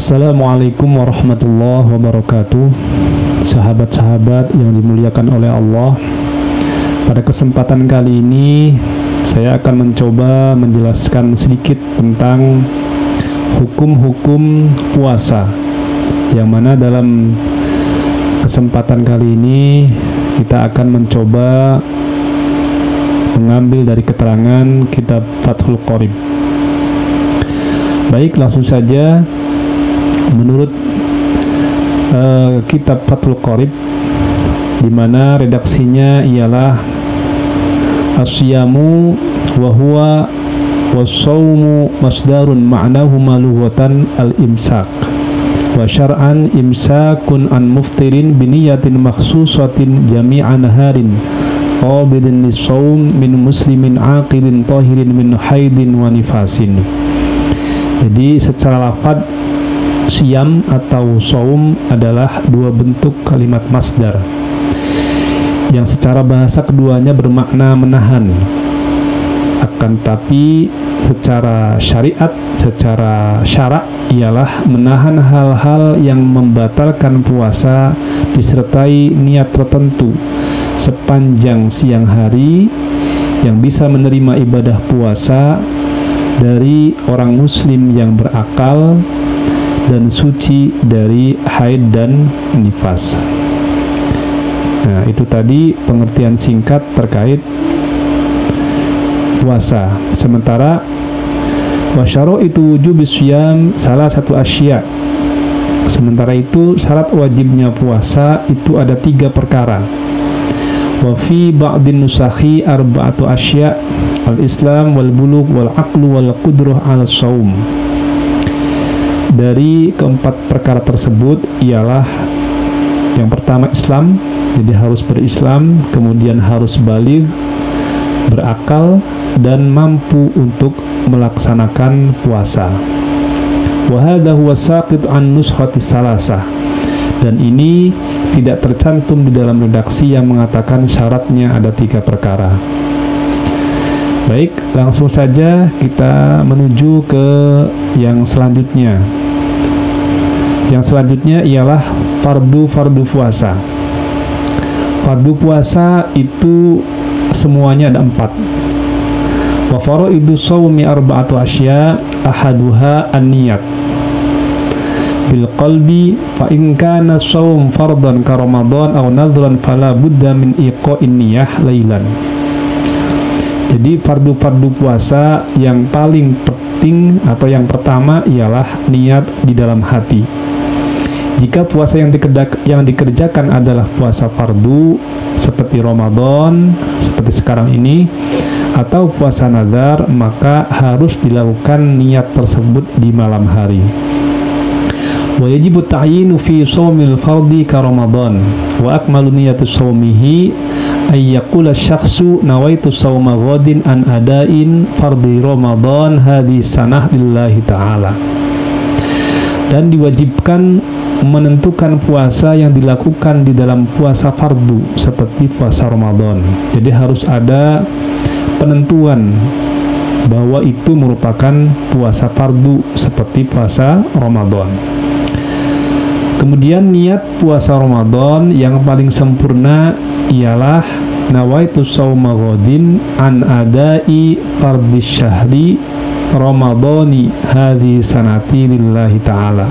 Assalamualaikum warahmatullahi wabarakatuh. Sahabat-sahabat yang dimuliakan oleh Allah, pada kesempatan kali ini saya akan mencoba menjelaskan sedikit tentang hukum-hukum puasa, yang mana dalam kesempatan kali ini kita akan mencoba mengambil dari keterangan kitab Fathul Qorib. Baik, langsung saja. Menurut kitab Fathul Qorib, di mana redaksinya ialah asyamu wa huwa was-shaumu masdarun ma'nahu lughatan al-imsak wa syar'an imsakun an muftirin biniyatin makhsusatin jami'a naharin qabidin lis-shaum min muslimin aqilin tahirin min haidin wa nifasin. Jadi secara lafaz Siyam atau saum adalah dua bentuk kalimat masdar yang secara bahasa keduanya bermakna menahan. Akan tapi secara syariat, secara syarak ialah menahan hal-hal yang membatalkan puasa disertai niat tertentu sepanjang siang hari yang bisa menerima ibadah puasa dari orang muslim yang berakal dan suci dari haid dan nifas. Nah, itu tadi pengertian singkat terkait puasa. Sementara wasyaro itu wujubis syiyam salah satu asya. Sementara itu syarat wajibnya puasa itu ada 3 perkara. Wa fi ba'din nusakhi arba'atu asya, al-islam wal bulugh wal aqlu wal qudrah 'ala shaum. Dari keempat perkara tersebut ialah yang pertama Islam, jadi harus berislam, kemudian harus baligh, berakal, dan mampu untuk melaksanakan puasa. Wa hadha huwa saqit an nuskhati salasah. Dan ini tidak tercantum di dalam redaksi yang mengatakan syaratnya ada 3 perkara. Baik, langsung saja kita menuju ke yang selanjutnya. Yang selanjutnya ialah fardu puasa. Fardu puasa itu semuanya ada 4. Wa faraidu shaumi arba'atu asya, ahaduha an-niyat bil qalbi, fa in kana shaum fardan ka Ramadan aw nadhran fala budda min iqa'in niyah lailan. Jadi fardu puasa yang paling penting atau yang pertama ialah niat di dalam hati. Jika puasa yang dikerjakan adalah puasa fardu seperti Ramadan, seperti sekarang ini, atau puasa nazar, maka harus dilakukan niat tersebut di malam hari. Wa yajibu ta'yinu fi shaumil fardhi ka Ramadan wa akmalu niyatu shaumihi ay yaqula syakhsu nawaitu shauma ghadin an adain fardhi Ramadan hadhi sanah lillahi ta'ala. Dan diwajibkan menentukan puasa yang dilakukan di dalam puasa fardu seperti puasa Ramadan. Jadi harus ada penentuan bahwa itu merupakan puasa fardu seperti puasa Ramadan. Kemudian niat puasa Ramadan yang paling sempurna ialah nawaitu shauma ghadin an adai fardhi syahri Ramadhani hadhi sanati lillahi ta'ala.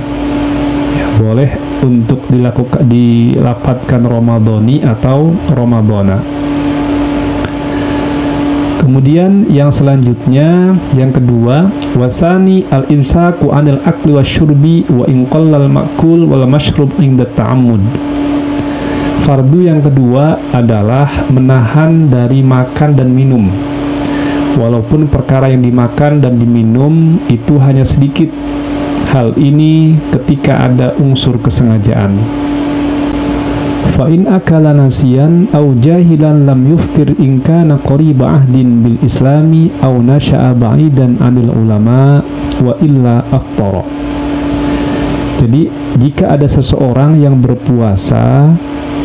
Ya, boleh untuk dilafadzkan Ramadhani atau Ramadhana. Kemudian yang selanjutnya, yang kedua, wasani al-imsaku anil akli wasyurbi wa in qallal ma'kul wal mashrub inda ta'ammud. Fardu yang kedua adalah menahan dari makan dan minum, walaupun perkara yang dimakan dan diminum itu hanya sedikit. Hal ini ketika ada unsur kesengajaan. Fa in akala nasiyan aw jahilan lam yuftir in kana qariba ahdin bil islami aw nasha'a ba'idan 'anil ulama wa illa aftara. Jadi jika ada seseorang yang berpuasa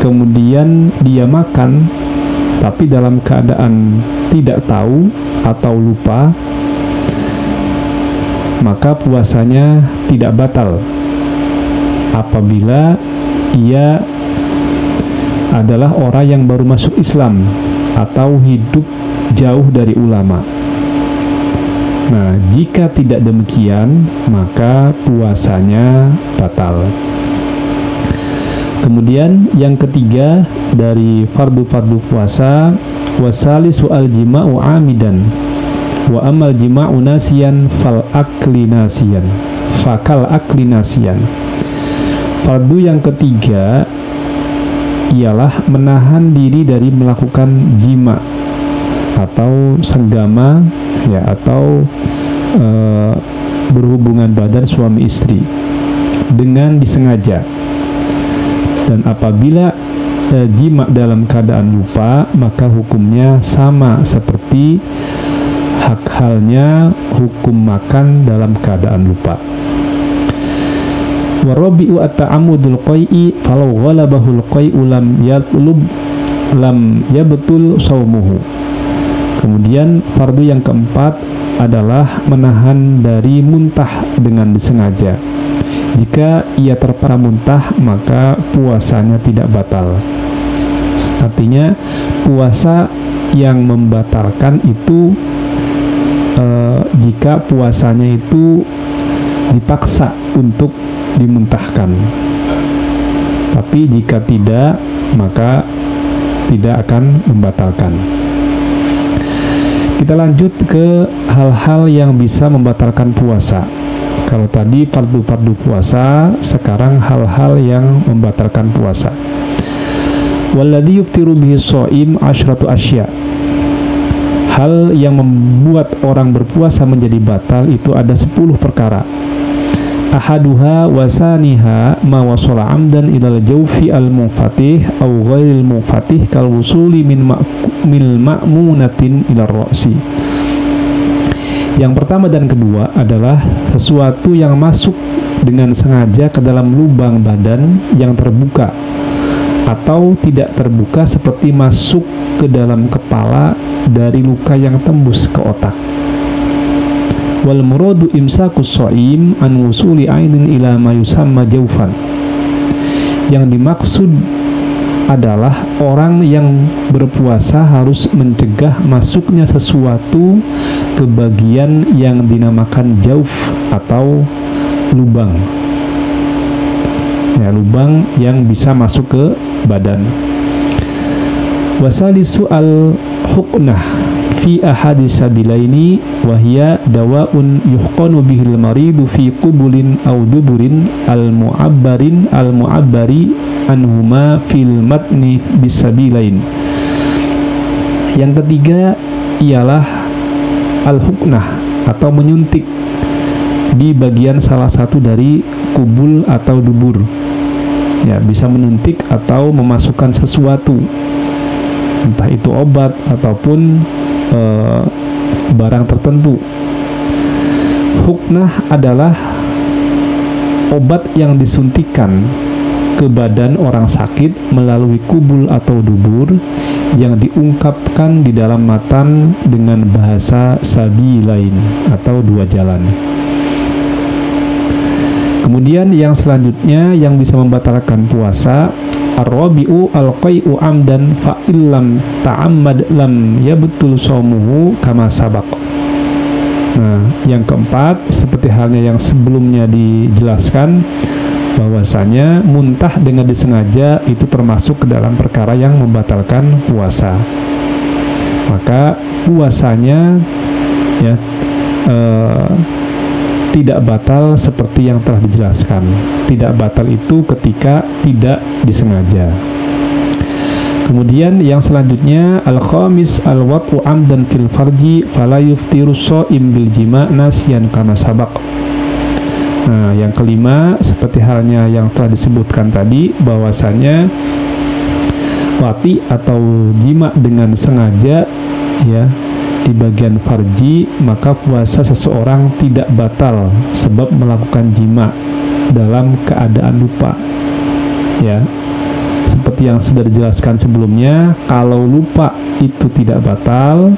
kemudian dia makan tapi dalam keadaan tidak tahu atau lupa, maka puasanya tidak batal. apabila ia adalah orang yang baru masuk Islam atau hidup jauh dari ulama. Nah, jika tidak demikian, maka puasanya batal. Kemudian yang ketiga dari fardu-fardu puasa, wasalisu al-jima'u amidan wa amal jima'u nasiyan fakal akli nasiyan. Fardu yang ketiga ialah menahan diri dari melakukan jima atau senggama, ya, atau berhubungan badan suami istri dengan disengaja. Dan apabila jima dalam keadaan lupa, maka hukumnya sama seperti halnya hukum makan dalam keadaan lupa. Warabi'u at-ta'ammudul qai'i falau ghalabahul qai'u lam yabtul shaumuhu. Kemudian fardu yang keempat adalah menahan dari muntah dengan disengaja. Jika ia terpaksa muntah, maka puasanya tidak batal. Artinya puasa yang membatalkan itu jika puasanya itu dipaksa untuk dimuntahkan. Tapi jika tidak, maka tidak akan membatalkan. Kita lanjut ke hal-hal yang bisa membatalkan puasa. Kalau tadi fardu-fardu puasa, sekarang hal-hal yang membatalkan puasa. Walladzi yuftiru bihi shaim asyratu asya. Hal yang membuat orang berpuasa menjadi batal itu ada 10 perkara. Ahaduha wasaniha ma wasala amdan ilal jawfi al-munfatih aw ghairil munfatih kal wusuli min ma'munatin ila ra'si. Yang pertama dan kedua adalah sesuatu yang masuk dengan sengaja ke dalam lubang badan yang terbuka atau tidak terbuka, seperti masuk ke dalam kepala dari luka yang tembus ke otak. Wal muradu imsakus shaim an wusuli ainin ila ma yusamma jawfan. Yang dimaksud adalah orang yang berpuasa harus mencegah masuknya sesuatu ke bagian yang dinamakan jauf atau lubang. Ya, lubang yang bisa masuk ke badan. Wasalisu al-huknah fi ahadis sabilaini wahya dawaun yuhqanu bihil maridu fi qubulin aw duburin al-mu'abbari anhuma fil matni bisabilain. Yang ketiga ialah al-huknah atau menyuntik di bagian salah satu dari kubul atau dubur. Ya, bisa menyuntik atau memasukkan sesuatu, entah itu obat ataupun barang tertentu. Huknah adalah obat yang disuntikan ke badan orang sakit melalui kubul atau dubur yang diungkapkan di dalam matan dengan bahasa sabilain atau dua jalan. Kemudian yang selanjutnya yang bisa membatalkan puasa, ar-rabi'u al-qai'u amdan fa illam ta'ammad lam yabtul shaumuhu kama sabaq. Nah, yang keempat seperti halnya yang sebelumnya dijelaskan, bahwasanya muntah dengan disengaja itu termasuk ke dalam perkara yang membatalkan puasa. Maka puasanya ya tidak batal seperti yang telah dijelaskan. Tidak batal itu ketika tidak disengaja. Kemudian yang selanjutnya al-khamis al-wat'u amdan fil farji fala yuftiru shaim bil jima' nasyan kama sabaq. Nah, yang kelima seperti halnya yang telah disebutkan tadi, bahwasanya wati atau jima dengan sengaja ya di bagian farji, maka puasa seseorang tidak batal sebab melakukan jima dalam keadaan lupa. Ya, seperti yang sudah dijelaskan sebelumnya, kalau lupa itu tidak batal,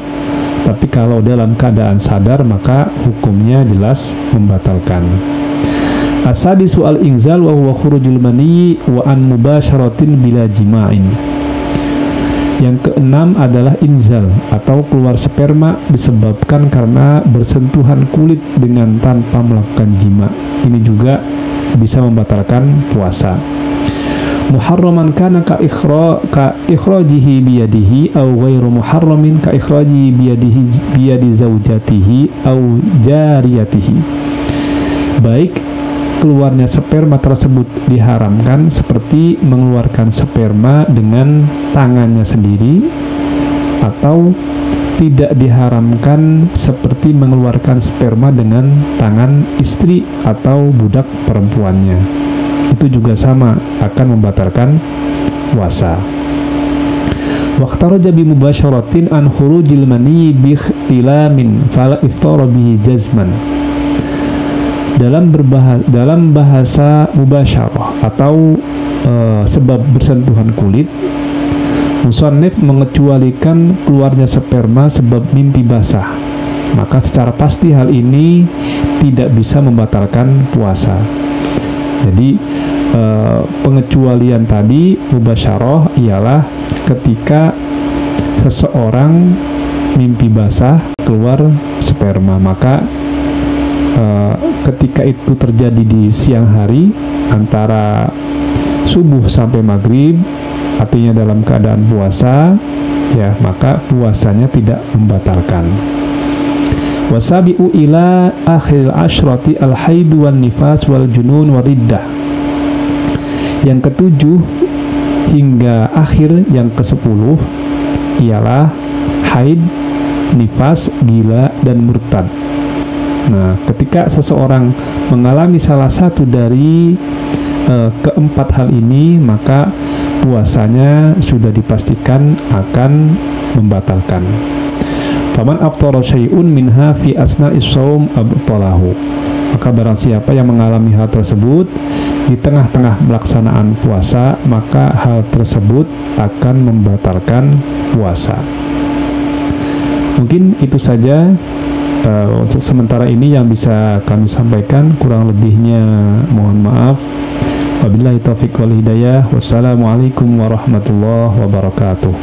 tapi kalau dalam keadaan sadar maka hukumnya jelas membatalkan. As-sadisu al-inzal wa huwa khurujul mani wa an mubasyaratin bila jima'in. Yang keenam adalah inzal atau keluar sperma disebabkan karena bersentuhan kulit dengan tanpa melakukan jima. Ini juga bisa membatalkan puasa. Muharraman kana ka ikhrajihi biyadihi aw ghairu muharramin ka ikhrajihi biyadi zaujatihi aw jariyatihi. Baik keluarnya sperma tersebut diharamkan seperti mengeluarkan sperma dengan tangannya sendiri, atau tidak diharamkan seperti mengeluarkan sperma dengan tangan istri atau budak perempuannya. Itu juga sama akan membatalkan puasa. Waqtaraja bi mubasyaratin an khurujil mani bi ikhtilamin fala iftara bihi jazman. Dalam bahasa mubasyarah atau sebab bersentuhan kulit, musannif mengecualikan keluarnya sperma sebab mimpi basah. Maka secara pasti hal ini tidak bisa membatalkan puasa. Jadi pengecualian tadi mubasyarah ialah ketika seseorang mimpi basah keluar sperma, maka ketika itu terjadi di siang hari antara subuh sampai maghrib, artinya dalam keadaan puasa, ya, maka puasanya tidak membatalkan. Wasabi'u ila akhir asyrati al-haid wan nifas wal junun wariddah. Yang ketujuh hingga akhir yang ke-10 ialah haid, nifas, gila, dan murtad. Nah, ketika seseorang mengalami salah satu dari keempat hal ini, maka puasanya sudah dipastikan akan membatalkan. Faman aftara syai'un minha fi asna'is shaum abtalahu. Maka barang siapa yang mengalami hal tersebut di tengah-tengah melaksanaan puasa, maka hal tersebut akan membatalkan puasa. Mungkin itu saja untuk sementara ini yang bisa kami sampaikan. Kurang lebihnya mohon maaf. Wabillahi taufiq wal hidayah. Wassalamualaikum warahmatullahi wabarakatuh.